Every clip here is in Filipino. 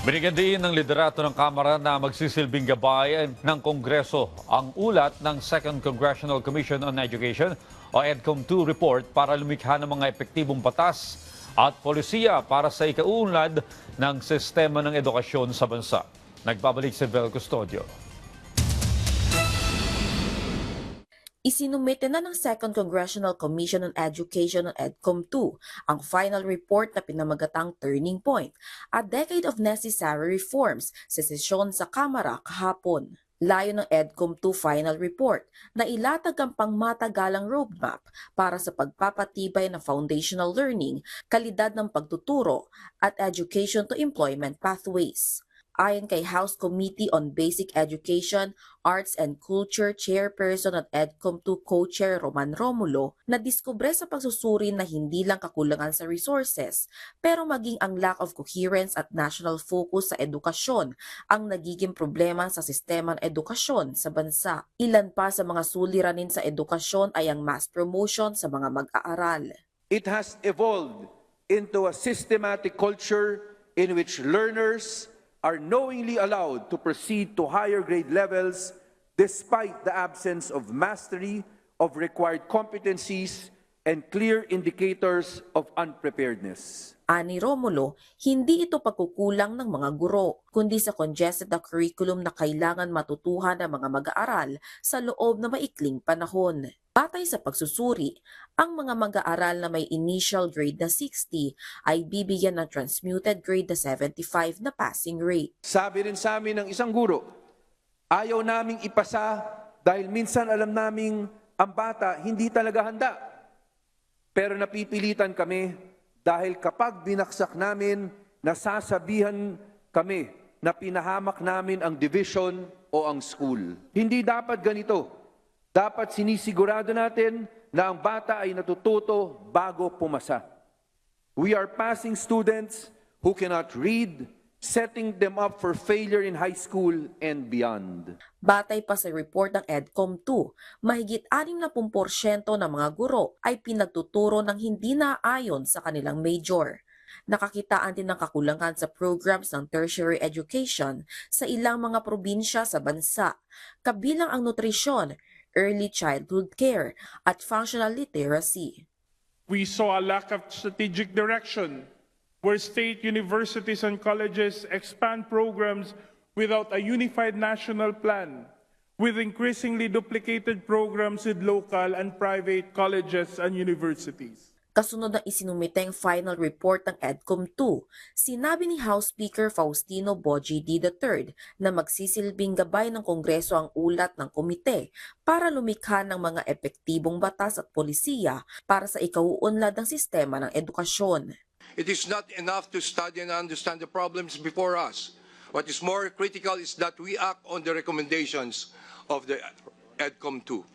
Binigyan din ng liderato ng Kamara na magsisilbing gabay ng Kongreso ang ulat ng Second Congressional Commission on Education o EDCOM-2 report para lumikha ng mga epektibong batas at polisiya para sa ikauunlad ng sistema ng edukasyon sa bansa. Nagbabalik si Vel Custodio. Isinumite na ng Second Congressional Commission on Education on EDCOM-2 ang final report na pinamagatang Turning Point, a decade of necessary reforms sa sesyon sa Kamara kahapon. Layo ng EDCOM-2 final report na ilatag ang pangmatagalang roadmap para sa pagpapatibay ng foundational learning, kalidad ng pagtuturo at education to employment pathways. Ayon kay House Committee on Basic Education, Arts and Culture Chairperson at EDCOM-2 Co-Chair Roman Romulo, nadiskubre sa pagsusuri na hindi lang kakulangan sa resources, pero maging ang lack of coherence at national focus sa edukasyon ang nagiging problema sa sistema ng edukasyon sa bansa. Ilan pa sa mga suliranin sa edukasyon ay ang mass promotion sa mga mag-aaral. It has evolved into a systematic culture in which learners are knowingly allowed to proceed to higher grade levels despite the absence of mastery of required competencies and clear indicators of unpreparedness. Ani Romulo, hindi ito pagkukulang ng mga guro, kundi sa congested na curriculum na kailangan matutuhan ng mga mag-aaral sa loob ng maikling panahon. Batay sa pagsusuri, ang mga mag-aaral na may initial grade na 60 ay bibigyan ng transmuted grade na 75 na passing rate. Sabi rin sa amin ng isang guro, ayaw naming ipasa dahil minsan alam naming ang bata hindi talaga handa. Pero napipilitan kami dahil kapag binaksak namin, nasasabihan kami na pinahamak namin ang division o ang school. Hindi dapat ganito. Dapat sinisigurado natin na ang bata ay natututo bago pumasa. We are passing students who cannot read, setting them up for failure in high school and beyond. Batay pa sa report ng EDCOM-2, mahigit 60% ng mga guro ay pinagtuturo ng hindi naayon sa kanilang major. Nakakitaan din ng kakulangan sa programs ng tertiary education sa ilang mga probinsya sa bansa, kabilang ang nutrisyon, early childhood care, at functional literacy. We saw a lack of strategic direction, where state universities and colleges expand programs without a unified national plan, with increasingly duplicated programs with local and private colleges and universities. Kasunod ng isinumiteng final report ng EDCOM-2, sinabi ni House Speaker Faustino Bogie III na magsisilbing gabay ng Kongreso ang ulat ng komite para lumikha ng mga epektibong batas at polisiya para sa ikauunlad ng sistema ng edukasyon. It is not enough to study and understand the problems before us. What is more critical is that we act on the recommendations of the EDCOM-2.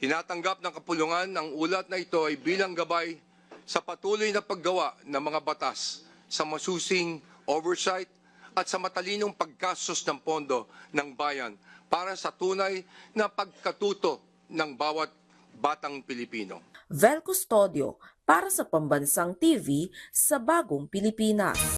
Tinatanggap ng kapulungan ang ulat na ito ay bilang gabay sa patuloy na paggawa ng mga batas sa masusing oversight at sa matalinong paggastos ng pondo ng bayan para sa tunay na pagkatuto ng bawat batang Pilipino. Vel Custodio para sa Pambansang TV sa Bagong Pilipinas.